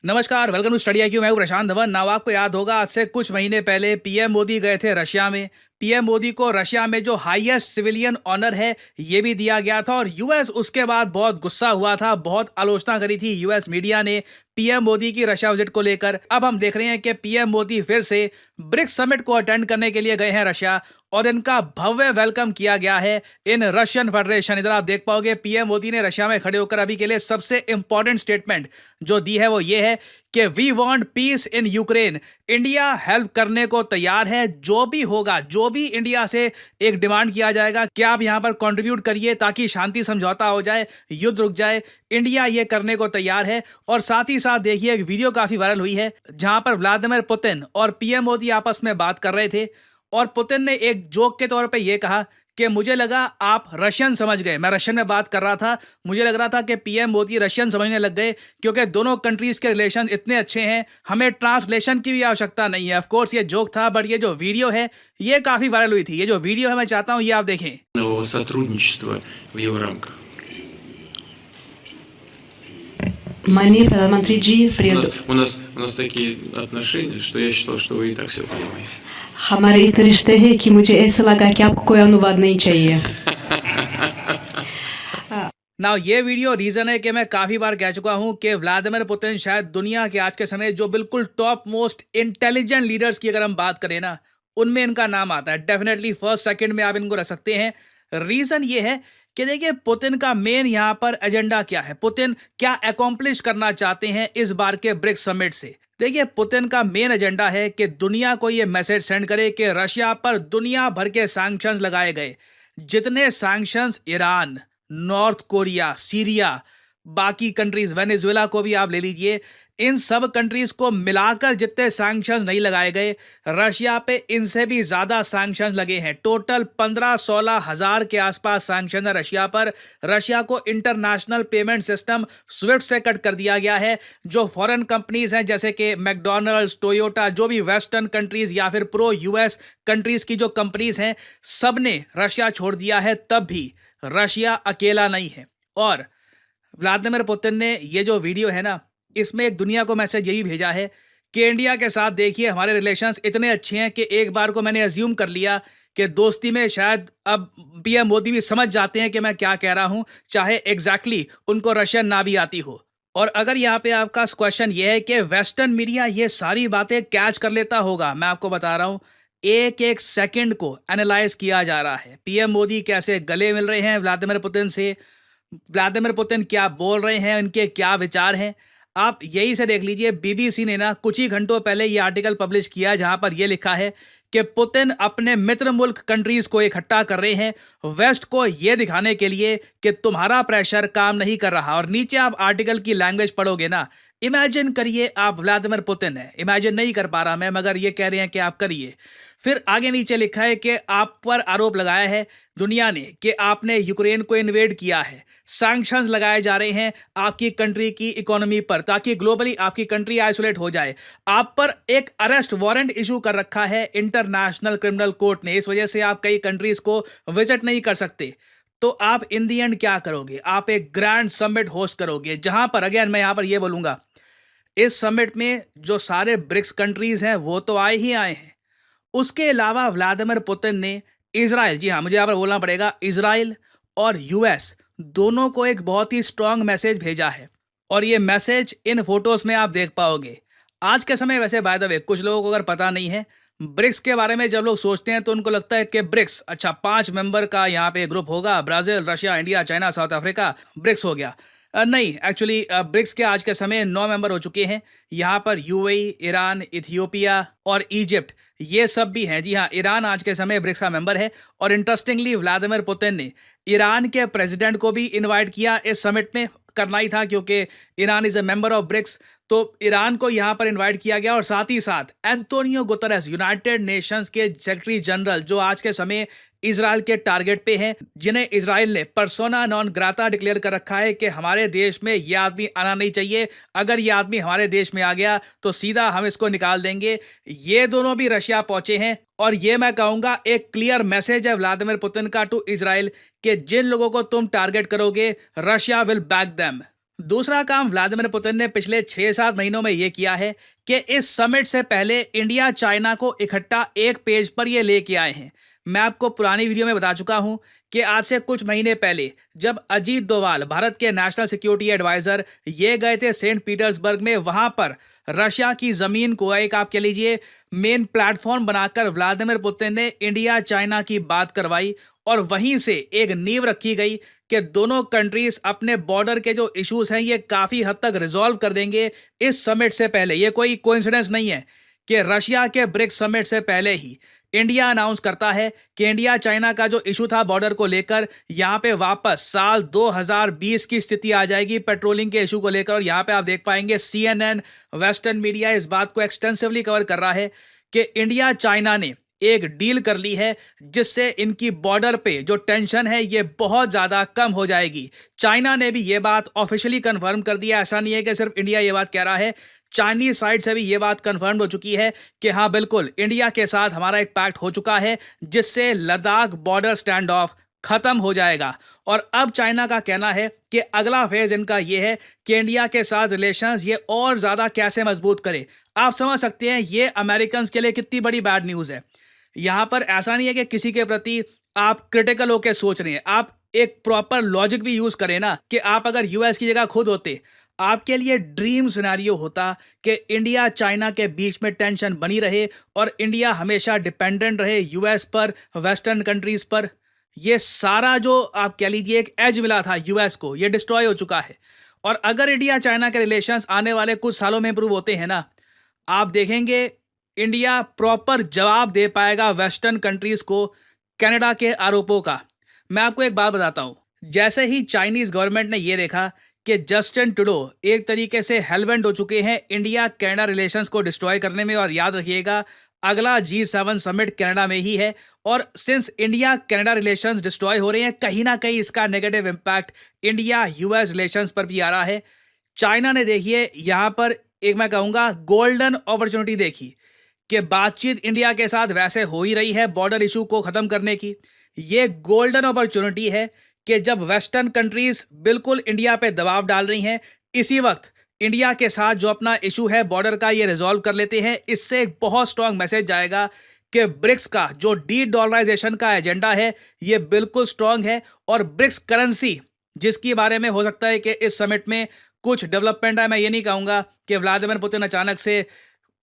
नमस्कार, welcome to study IQ। मैं हूं प्रशांत धवन। नाउ आपको याद होगा आज से कुछ महीने पहले पीएम मोदी गए थे रशिया में। पीएम मोदी को रशिया में जो हाईएस्ट सिविलियन ऑनर है ये भी दिया गया था और यूएस उसके बाद बहुत गुस्सा हुआ था, बहुत आलोचना करी थी यूएस मीडिया ने पीएम मोदी की रशिया विजिट को लेकर। अब हम देख रहे हैं कि पीएम मोदी फिर से ब्रिक्स समिट को अटेंड करने के लिए गए हैं रशिया और इनका भव्य वेलकम किया गया है इन रशियन फेडरेशन। इधर आप देख पाओगे पीएम मोदी ने रशिया में खड़े होकर अभी के लिए सबसे इंपॉर्टेंट स्टेटमेंट जो दी है वो ये है कि we want peace in Ukraine. India help करने को तैयार है, जो भी होगा, जो भी इंडिया से एक डिमांड किया जाएगा कि आप यहां पर कंट्रीब्यूट करिए ताकि शांति समझौता हो जाए, युद्ध रुक जाए, इंडिया ये करने को तैयार है। और साथ ही साथ देखिए एक वीडियो काफी वायरल हुई है जहां पर व्लादिमीर पुतिन और पीएम मोदी आपस में बात कर रहे थे और पुतिन ने एक जोक के तौर पे ये कहा कि मुझे लगा आप रशियन समझ गए। मैं रशियन में बात कर रहा था, मुझे लग रहा था कि पीएम मोदी रशियन समझने लग गए क्योंकि दोनों कंट्रीज के रिलेशन इतने अच्छे हैं, हमें ट्रांसलेशन की भी आवश्यकता नहीं है। ऑफ कोर्स ये जोक था, बट ये जो वीडियो है ये काफी वायरल हुई थी। ये जो वीडियो है मैं चाहता हूँ ये आप देखें। сотрудничества в его рамках. माननीय प्रधानमंत्री जी, प्रिय У нас такие отношения, что я считал, что вы и так все понимаете. हमारे इतने रिश्ते हैं कि मुझे ऐसा लगा कि आपको कोई अनुवाद नहीं चाहिए। नाउ ये वीडियो रीजन है कि मैं काफी बार कह चुका हूं कि व्लादिमीर पुतिन शायद दुनिया के आज के समय जो बिल्कुल टॉप मोस्ट इंटेलिजेंट लीडर्स की अगर हम बात करें ना, उनमें इनका नाम आता है। डेफिनेटली फर्स्ट सेकंड में आप इनको रख सकते हैं। रीजन ये है कि देखिए पुतिन का मेन यहां पर एजेंडा क्या है, पुतिन क्या अकॉम्प्लिश करना चाहते हैं इस बार के ब्रिक्स समिट से। देखिए पुतिन का मेन एजेंडा है कि दुनिया को यह मैसेज सेंड करे कि रशिया पर दुनिया भर के सैंक्शंस लगाए गए। जितने sanctions Iran, north Korea, Syria, बाकी कंट्रीज, वेनेजुएला को भी आप ले लीजिए, इन सब कंट्रीज को मिलाकर जितने सैंक्शंस नहीं लगाए गए, रशिया पे इनसे भी ज्यादा सैंक्शंस लगे हैं। टोटल 15-16 हजार के आसपास सैंक्शन है रशिया पर। रशिया को इंटरनेशनल पेमेंट सिस्टम स्विफ्ट से कट कर दिया गया है। जो फॉरेन कंपनीज हैं जैसे कि मैकडॉनल्ड्स, टोयोटा, जो भी वेस्टर्न कंट्रीज या फिर प्रो यूएस कंट्रीज की जो कंपनीज हैं, सब ने रशिया छोड़ दिया है। तब भी रशिया अकेला नहीं है। और व्लादिमीर पुतिन ने ये जो वीडियो है ना, इसमें एक दुनिया को मैसेज यही भेजा है कि इंडिया के साथ देखिए हमारे रिलेशंस इतने अच्छे हैं कि एक बार को मैंने अज्यूम कर लिया कि दोस्ती में शायद अब पीएम मोदी भी समझ जाते हैं कि मैं क्या कह रहा हूं, चाहे एग्जैक्टली उनको रशियन ना भी आती हो। और अगर यहाँ पे आपका क्वेश्चन ये है कि वेस्टर्न मीडिया ये सारी बातें कैच कर लेता होगा, मैं आपको बता रहा हूं एक एक सेकंड को एनालाइज किया जा रहा है। पीएम मोदी कैसे गले मिल रहे हैं व्लादिमीर पुतिन से, व्लादिमीर पुतिन क्या बोल रहे हैं, उनके क्या विचार हैं, आप यही से देख लीजिए। बीबीसी ने ना कुछ ही घंटों पहले ये आर्टिकल पब्लिश किया जहां पर यह लिखा है कि पुतिन अपने मित्र मुल्क कंट्रीज को इकट्ठा कर रहे हैं वेस्ट को यह दिखाने के लिए कि तुम्हारा प्रेशर काम नहीं कर रहा। और नीचे आप आर्टिकल की लैंग्वेज पढ़ोगे ना, इमेजिन करिए आप व्लादिमीर पुतिन है, इमेजिन नहीं कर पा रहा मैं, मगर ये कह रहे हैं कि आप करिए। फिर आगे नीचे लिखा है कि आप पर आरोप लगाया है दुनिया ने कि आपने यूक्रेन को इन्वेड किया है, सैंक्शंस लगाए जा रहे हैं आपकी कंट्री की इकोनॉमी पर ताकि ग्लोबली आपकी कंट्री आइसोलेट हो जाए। आप पर एक अरेस्ट वारंट इशू कर रखा है इंटरनेशनल क्रिमिनल कोर्ट ने, इस वजह से आप कई कंट्रीज को विजिट नहीं कर सकते। तो आप इन दी एंड क्या करोगे, आप एक ग्रैंड समिट होस्ट करोगे जहां पर, अगेन मैं यहां पर यह बोलूंगा, इस समिट में जो सारे ब्रिक्स कंट्रीज हैं वो तो आए ही आए हैं। उसके अलावा व्लादिमीर पुतिन ने इजराइल, जी हाँ मुझे यहाँ पर बोलना पड़ेगा, इजराइल और यूएस दोनों को एक बहुत ही स्ट्रांग मैसेज भेजा है। और ये मैसेज इन फोटोज में आप देख पाओगे। आज के समय वैसे बाय द वे कुछ लोगों को अगर पता नहीं है ब्रिक्स के बारे में, जब लोग सोचते हैं तो उनको लगता है कि ब्रिक्स, अच्छा 5 मेंबर का यहाँ पे ग्रुप होगा, Brazil, Russia, India, China, South Africa, BRICS हो गया। नहीं, एक्चुअली ब्रिक्स के आज के समय 9 मेंबर हो चुके हैं। यहाँ पर यूएई, ईरान, इथियोपिया और इजिप्ट ये सब भी हैं। जी हाँ, ईरान आज के समय ब्रिक्स का मेंबर है। और इंटरेस्टिंगली व्लादिमीर पुतिन ने ईरान के प्रेसिडेंट को भी इनवाइट किया इस समिट में, करना ही था क्योंकि Iran is a member of BRICS, तो ईरान को यहां पर इनवाइट किया गया। और साथ ही साथ एंटोनियो गुतरेस, यूनाइटेड नेशंस के सेक्रेटरी जनरल, जो आज के समय इजराइल के टारगेट पे हैं, जिन्हें इजराइल ने पर्सोना नॉन ग्राता डिक्लेयर कर रखा है कि हमारे देश में यह आदमी आना नहीं चाहिए, अगर यह आदमी हमारे देश में आ गया तो सीधा हम इसको निकाल देंगे। ये दोनों भी रशिया पहुंचे हैं और ये मैं कहूंगा एक क्लियर मैसेज है व्लादिमीर पुतिन का टू इजराइल कि जिन लोगों को तुम टारगेट करोगे रशिया विल बैक देम। दूसरा काम व्लादिमीर पुतिन ने पिछले 6-7 महीनों में ये किया है कि इस समिट से पहले इंडिया चाइना को इकट्ठा एक पेज पर ये लेके आए हैं। मैं आपको पुरानी वीडियो में बता चुका हूं कि आज से कुछ महीने पहले जब अजीत डोभाल भारत के नेशनल सिक्योरिटी एडवाइजर ये गए थे सेंट पीटर्सबर्ग में, वहां पर रशिया की जमीन को एक आप कह लीजिए मेन प्लेटफॉर्म बनाकर व्लादिमीर पुतिन ने इंडिया चाइना की बात करवाई और वहीं से एक नींव रखी गई कि दोनों कंट्रीज अपने बॉर्डर के जो इश्यूज हैं ये काफी हद तक रिजॉल्व कर देंगे इस समिट से पहले। ये कोई कोइंसिडेंस नहीं है कि रशिया के ब्रिक्स समिट से पहले ही इंडिया अनाउंस करता है कि इंडिया चाइना का जो इशू था बॉर्डर को लेकर, यहाँ पे वापस साल 2020 की स्थिति आ जाएगी पेट्रोलिंग के इशू को लेकर। और यहाँ पे आप देख पाएंगे CNN वेस्टर्न मीडिया इस बात को एक्सटेंसिवली कवर कर रहा है कि इंडिया चाइना ने एक डील कर ली है जिससे इनकी बॉर्डर पे जो टेंशन है ये बहुत ज्यादा कम हो जाएगी। चाइना ने भी ये बात ऑफिशियली कंफर्म कर दिया। ऐसा नहीं है कि सिर्फ इंडिया ये बात कह रहा है, चाइनीज साइड से भी ये बात कंफर्म हो चुकी है कि हाँ बिल्कुल इंडिया के साथ हमारा एक पैक्ट हो चुका है जिससे लद्दाख बॉर्डर स्टैंड ऑफ खत्म हो जाएगा। और अब चाइना का कहना है कि अगला फेज इनका यह है कि इंडिया के साथ रिलेशंस ये और ज्यादा कैसे मजबूत करे। आप समझ सकते हैं ये अमेरिकन के लिए कितनी बड़ी बैड न्यूज है। यहां पर ऐसा नहीं है कि किसी के प्रति आप क्रिटिकल होकर सोच रहे हैं, आप एक प्रॉपर लॉजिक भी यूज करें ना कि आप अगर यूएस की जगह खुद होते, आपके लिए ड्रीम सिनेरियो होता कि इंडिया चाइना के बीच में टेंशन बनी रहे और इंडिया हमेशा डिपेंडेंट रहे यूएस पर, वेस्टर्न कंट्रीज पर। ये सारा जो आप कह लीजिए एक एज मिला था यूएस को, ये डिस्ट्रॉय हो चुका है। और अगर इंडिया चाइना के रिलेशंस आने वाले कुछ सालों में इंप्रूव होते हैं ना, आप देखेंगे इंडिया प्रॉपर जवाब दे पाएगा वेस्टर्न कंट्रीज को कनाडा के आरोपों का। मैं आपको एक बात बताता हूं, जैसे ही चाइनीज गवर्नमेंट ने यह देखा कि जस्टिन ट्रूडो एक तरीके से हेलबेंट हो चुके हैं इंडिया कनाडा रिलेशंस को डिस्ट्रॉय करने में, और याद रखिएगा अगला G7 समिट कनाडा में ही है, और since India Canada relations destroy हो रहे हैं कहीं ना कहीं इसका negative impact India US relations पर भी आ रहा है। चाइना ने देखिए यहां पर एक मैं कहूंगा गोल्डन अपॉर्चुनिटी देखी कि बातचीत इंडिया के साथ वैसे हो ही रही है बॉर्डर इशू को खत्म करने की। ये गोल्डन अपॉर्चुनिटी है कि जब वेस्टर्न कंट्रीज बिल्कुल इंडिया पे दबाव डाल रही हैं, इसी वक्त इंडिया के साथ जो अपना इशू है बॉर्डर का ये रिजॉल्व कर लेते हैं। इससे एक बहुत स्ट्रांग मैसेज जाएगा कि ब्रिक्स का जो डी डॉलराइजेशन का एजेंडा है ये बिल्कुल स्ट्रांग है, और ब्रिक्स करेंसी जिसके बारे में हो सकता है कि इस समिट में कुछ डेवलपमेंट है। मैं ये नहीं कहूँगा कि व्लादिमीर पुतिन अचानक से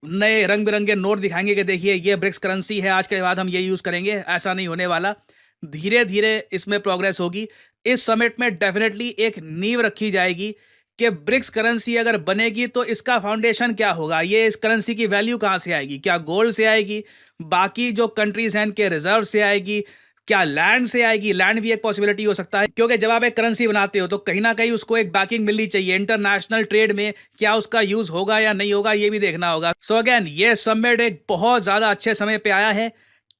नए रंग बिरंगे नोट दिखाएंगे कि देखिए ये ब्रिक्स करेंसी है, आज के बाद हम ये यूज़ करेंगे, ऐसा नहीं होने वाला। धीरे धीरे इसमें प्रोग्रेस होगी। इस समिट में डेफिनेटली एक नींव रखी जाएगी कि ब्रिक्स करेंसी अगर बनेगी तो इसका फाउंडेशन क्या होगा, ये इस करेंसी की वैल्यू कहाँ से आएगी, क्या गोल्ड से आएगी, बाकी जो कंट्रीज हैं इनके रिजर्व से आएगी, क्या लैंड से आएगी। लैंड भी एक पॉसिबिलिटी हो सकता है, क्योंकि जब आप एक करेंसी बनाते हो तो कहीं ना कहीं उसको एक बैकिंग मिलनी चाहिए इंटरनेशनल ट्रेड में, क्या उसका यूज होगा या नहीं होगा ये भी देखना होगा। सो अगेन ये समिट एक बहुत ज्यादा अच्छे समय पे आया है।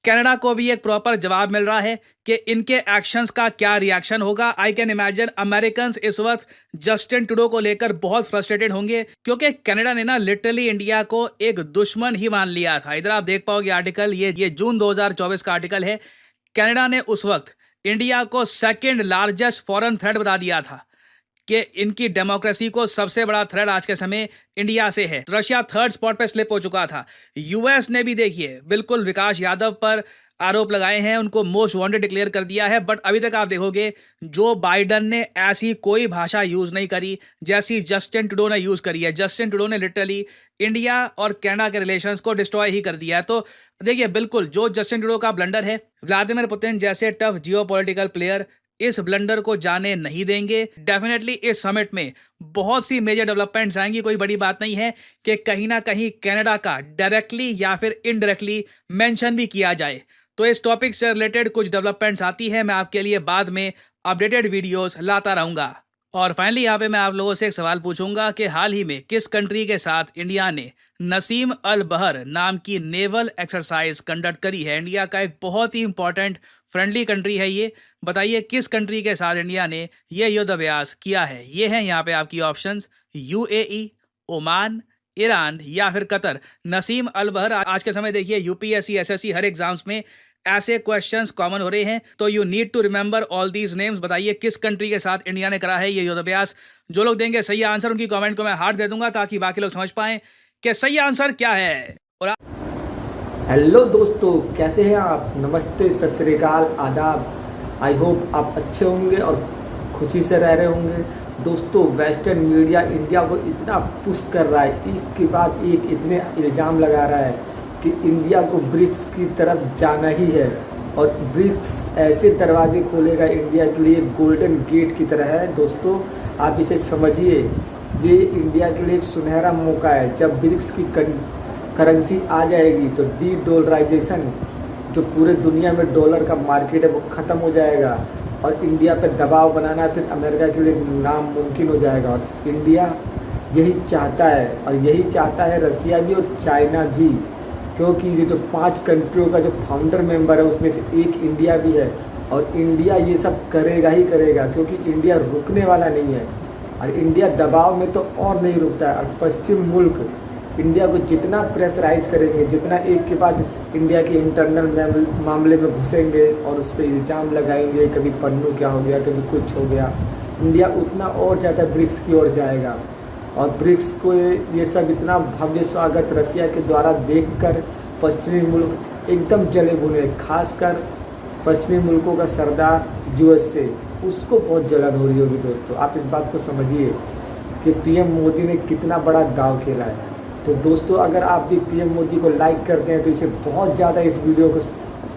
कनाडा को भी एक प्रॉपर जवाब मिल रहा है कि इनके एक्शंस का क्या रिएक्शन होगा। आई कैन इमेजिन अमेरिकन इस वक्त जस्टिन ट्रूडो को लेकर बहुत फ्रस्ट्रेटेड होंगे, क्योंकि कनाडा ने ना लिटरली इंडिया को एक दुश्मन ही मान लिया था। इधर आप देख पाओगे आर्टिकल, ये जून 2024 का आर्टिकल है। कनाडा ने उस वक्त इंडिया को सेकंड लार्जेस्ट फॉरेन थ्रेट बता दिया था कि इनकी डेमोक्रेसी को सबसे बड़ा थ्रेट आज के समय इंडिया से है। Russia third spot pay slip हो चुका था। यूएस ने भी देखिए बिल्कुल विकास यादव पर आरोप लगाए हैं, उनको मोस्ट वांटेड डिक्लेयर कर दिया है, बट अभी तक आप देखोगे जो बाइडन ने ऐसी कोई भाषा यूज नहीं करी जैसी जस्टिन ट्रूडो ने यूज करी है। जस्टिन ट्रूडो ने लिटरली इंडिया और कनाडा के रिलेशंस को डिस्ट्रॉय ही कर दिया है। तो देखिए बिल्कुल जो जस्टिन ट्रूडो का ब्लंडर है, व्लादिमीर पुतिन जैसे टफ जियोपॉलिटिकल प्लेयर इस ब्लंडर को जाने नहीं देंगे। डेफिनेटली इस समिट में बहुत सी मेजर डेवलपमेंट्स आएंगी। कोई बड़ी बात नहीं है कि कहीं ना कहीं कनाडा का डायरेक्टली या फिर इनडायरेक्टली मेंशन भी किया जाए। तो इस टॉपिक से रिलेटेड कुछ डेवलपमेंट्स आती है, मैं आपके लिए बाद में अपडेटेड वीडियोस लाता रहूंगा। और फाइनली यहाँ पे मैं आप लोगों से एक सवाल पूछूंगा कि हाल ही में किस कंट्री के साथ इंडिया ने नसीम अल बहर नाम की नेवल एक्सरसाइज कंडक्ट करी है। इंडिया का एक बहुत ही इंपॉर्टेंट फ्रेंडली कंट्री है ये। बताइए किस कंट्री के साथ इंडिया ने ये युद्ध अभ्यास किया है। ये हैं यहाँ पे आपकी ऑप्शंस, UAE, ओमान, ईरान या फिर कतर। नसीम अल बहर आज के समय देखिए UPSC SSC हर एग्जाम्स में ऐसे क्वेश्चंस कॉमन हो रहे हैं, तो you need to remember all these names. बताइए किस कंट्री के साथ इंडिया ने करा है ये युद्धाभ्यास। जो लोग देंगे सही आंसर उनकी कमेंट को मैं हार्ट दे दूंगा ताकि बाकी लोग समझ पाएं कि सही आंसर क्या है। और हेलो दोस्तों, कैसे हैं आप? नमस्ते, सत श्री अकाल, आदाब। आई होप आप अच्छे होंगे और खुशी से रह रहे होंगे। दोस्तों, वेस्टर्न मीडिया इंडिया को इतना पुश कर रहा है, एक के बाद एक इतने इल्ज़ाम लगा रहा है कि इंडिया को ब्रिक्स की तरफ जाना ही है और ब्रिक्स ऐसे दरवाजे खोलेगा इंडिया के लिए, गोल्डन गेट की तरह है। दोस्तों, आप इसे समझिए, ये इंडिया के लिए एक सुनहरा मौका है। जब ब्रिक्स की करेंसी आ जाएगी तो डी डॉलराइजेशन, जो पूरे दुनिया में डॉलर का मार्केट है, वो ख़त्म हो जाएगा और इंडिया पे दबाव बनाना फिर अमेरिका के लिए नामुमकिन हो जाएगा। और इंडिया यही चाहता है और यही चाहता है रसिया भी और चाइना भी, क्योंकि ये जो 5 कंट्रियों का जो फाउंडर मेंबर है उसमें से एक इंडिया भी है और इंडिया ये सब करेगा ही करेगा, क्योंकि इंडिया रुकने वाला नहीं है और इंडिया दबाव में तो और नहीं रुकता है। और पश्चिम मुल्क इंडिया को जितना प्रेशराइज करेंगे, जितना एक के बाद इंडिया के इंटरनल मामले में घुसेंगे और उस पर इल्ज़ाम लगाएंगे, कभी पन्नू क्या हो गया, कभी कुछ हो गया, इंडिया उतना और ज़्यादा ब्रिक्स की ओर जाएगा। और ब्रिक्स को ये सब इतना भव्य स्वागत रसिया के द्वारा देखकर पश्चिमी मुल्क एकदम जले भुने, खासकर पश्चिमी मुल्कों का सरदार USA, उसको बहुत जलन हो रही होगी। दोस्तों, आप इस बात को समझिए कि PM मोदी ने कितना बड़ा दाव खेला है। तो दोस्तों, अगर आप भी PM मोदी को लाइक करते हैं तो इसे बहुत ज़्यादा इस वीडियो को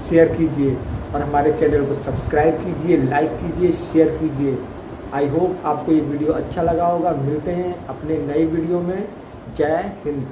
शेयर कीजिए और हमारे चैनल को सब्सक्राइब कीजिए, लाइक कीजिए, शेयर कीजिए। आई होप आपको ये वीडियो अच्छा लगा होगा। मिलते हैं अपने नई वीडियो में। जय हिंद।